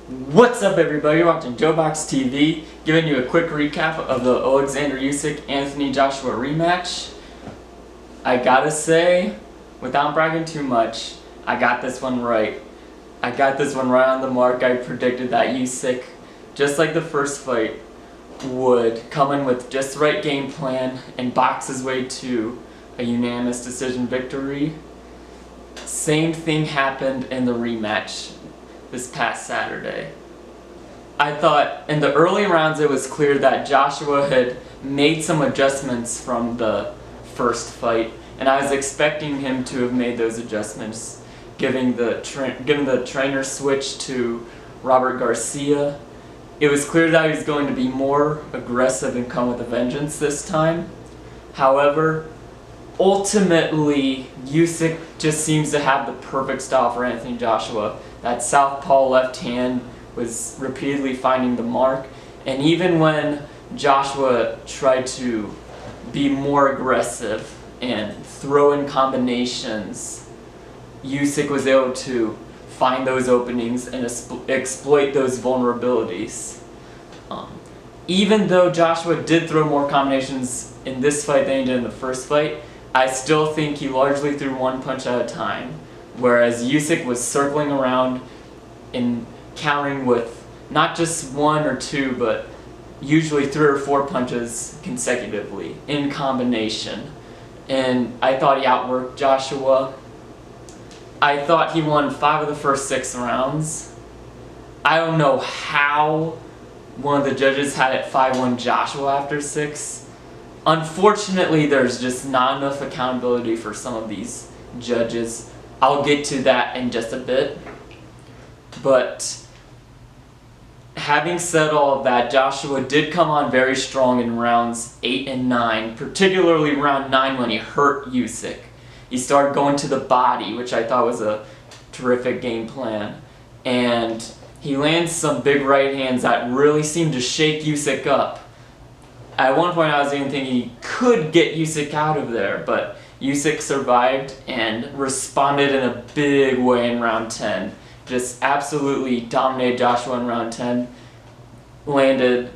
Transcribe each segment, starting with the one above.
What's up, everybody? You're watching JoeBox TV, giving you a quick recap of the Alexander Usyk Anthony Joshua rematch. I gotta say, without bragging too much, I got this one right. I got this one right on the mark. I predicted that Usyk, just like the first fight, would come in with just the right game plan and box his way to a unanimous decision victory. Same thing happened in the rematch this past Saturday. I thought in the early rounds it was clear that Joshua had made some adjustments from the first fight, and I was expecting him to have made those adjustments, given the trainer switch to Robert Garcia. It was clear that he was going to be more aggressive and come with a vengeance this time. However, ultimately, Usyk just seems to have the perfect style for Anthony Joshua. That southpaw left hand was repeatedly finding the mark, and even when Joshua tried to be more aggressive and throw in combinations, Usyk was able to find those openings and exploit those vulnerabilities. Even though Joshua did throw more combinations in this fight than he did in the first fight, I still think he largely threw one punch at a time, whereas Usyk was circling around and countering with not just one or two, but usually 3 or 4 punches consecutively in combination. And I thought he outworked Joshua. I thought he won 5 of the first 6 rounds. I don't know how one of the judges had it 5-1 Joshua after 6. Unfortunately, there's just not enough accountability for some of these judges. I'll get to that in just a bit. But having said all of that, Joshua did come on very strong in rounds 8 and 9, particularly round 9 when he hurt Usyk. He started going to the body, which I thought was a terrific game plan. And he lands some big right hands that really seemed to shake Usyk up. At one point I was even thinking he could get Usyk out of there, but Usyk survived and responded in a big way in round 10. Just absolutely dominated Joshua in round 10. Landed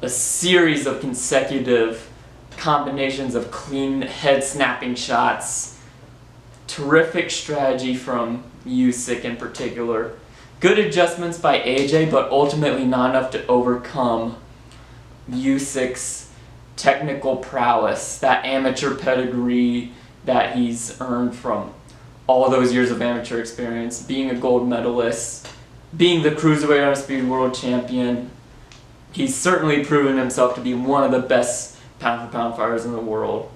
a series of consecutive combinations of clean head snapping shots. Terrific strategy from Usyk in particular. Good adjustments by AJ, but ultimately not enough to overcome Usyk's technical prowess, that amateur pedigree that he's earned from all those years of amateur experience, being a gold medalist, being the Cruiserweight Undisputed World Champion. He's certainly proven himself to be one of the best pound-for-pound fighters in the world,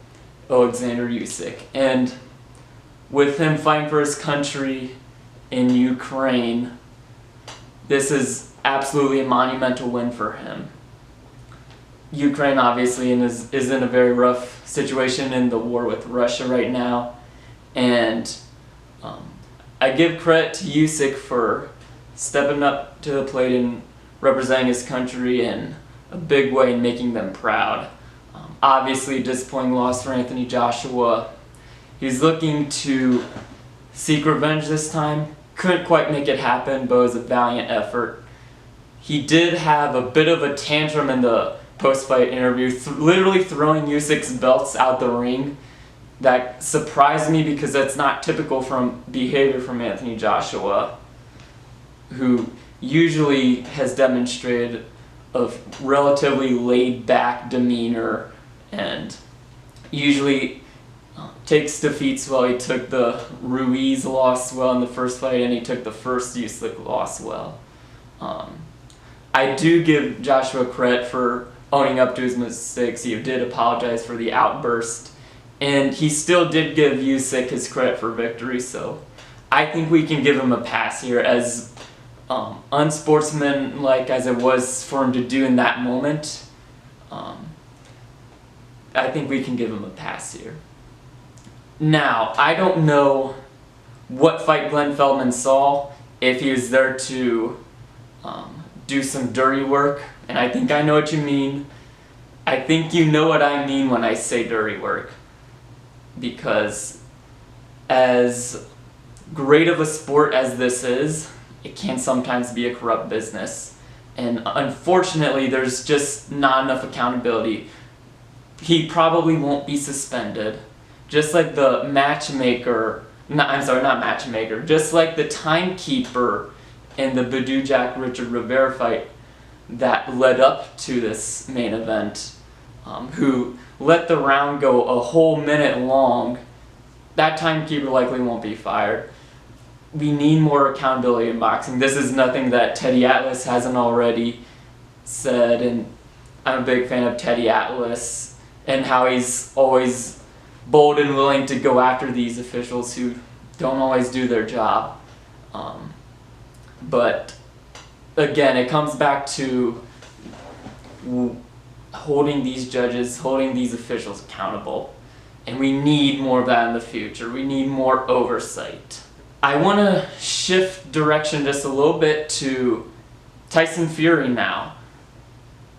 Alexander Usyk. And with him fighting for his country in Ukraine, this is absolutely a monumental win for him. Ukraine obviously is in a very rough situation in the war with Russia right now, and I give credit to Usyk for stepping up to the plate and representing his country in a big way and making them proud. Obviously, a disappointing loss for Anthony Joshua. He's looking to seek revenge this time. Couldn't quite make it happen, but it was a valiant effort. He did have a bit of a tantrum in the post-fight interview, literally throwing Usyk's belts out the ring. That surprised me because that's not typical from behavior from Anthony Joshua, who usually has demonstrated a relatively laid-back demeanor and usually takes defeats well. He took the Ruiz loss well in the first fight, and he took the first Usyk loss well. I do give Joshua credit for owning up to his mistakes. He did apologize for the outburst, and he still did give Usyk his credit for victory, so I think we can give him a pass here, as unsportsmanlike as it was for him to do in that moment. I think we can give him a pass here. Now, I don't know what fight Glenn Feldman saw, if he was there to do some dirty work, and I think I know what you mean. I think you know what I mean when I say dirty work, because as great of a sport as this is, it can sometimes be a corrupt business. And unfortunately, there's just not enough accountability. He probably won't be suspended. Just like the matchmaker, not matchmaker, just like the timekeeper in the Badujak-Richard Rivera fight that led up to this main event, who let the round go a whole minute long. That timekeeper likely won't be fired. We need more accountability in boxing. This is nothing that Teddy Atlas hasn't already said, and I'm a big fan of Teddy Atlas and how he's always bold and willing to go after these officials who don't always do their job. But again, it comes back to holding these judges, holding these officials accountable. And we need more of that in the future. We need more oversight. I want to shift direction just a little bit to Tyson Fury now.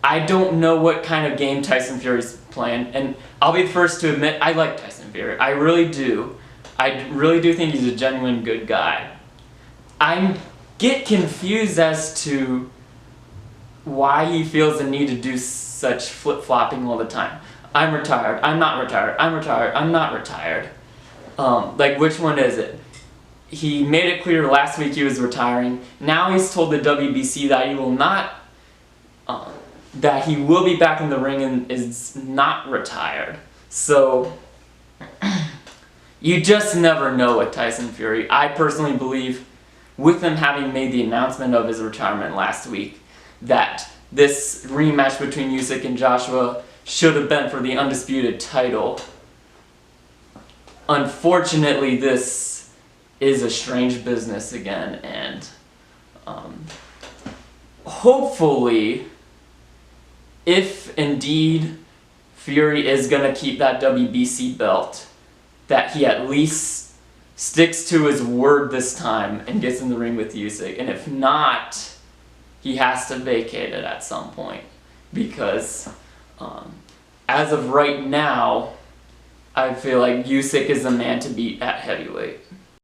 I don't know what kind of game Tyson Fury's playing, and I'll be the first to admit I like Tyson Fury. I really do. I really do think he's a genuine good guy. I get confused as to why he feels the need to do such flip-flopping all the time. I'm retired, I'm not retired, I'm retired, I'm not retired. Like, which one is it? He made it clear last week he was retiring. Now he's told the WBC that he will not, that he will be back in the ring and is not retired. So, you just never know with Tyson Fury. I personally believe, with him having made the announcement of his retirement last week, that this rematch between Usyk and Joshua should have been for the undisputed title. Unfortunately, this is a strange business again, and hopefully, if indeed Fury is going to keep that WBC belt, that he at least sticks to his word this time and gets in the ring with Usyk. And if not, he has to vacate it at some point. Because as of right now, I feel like Usyk is the man to beat at heavyweight.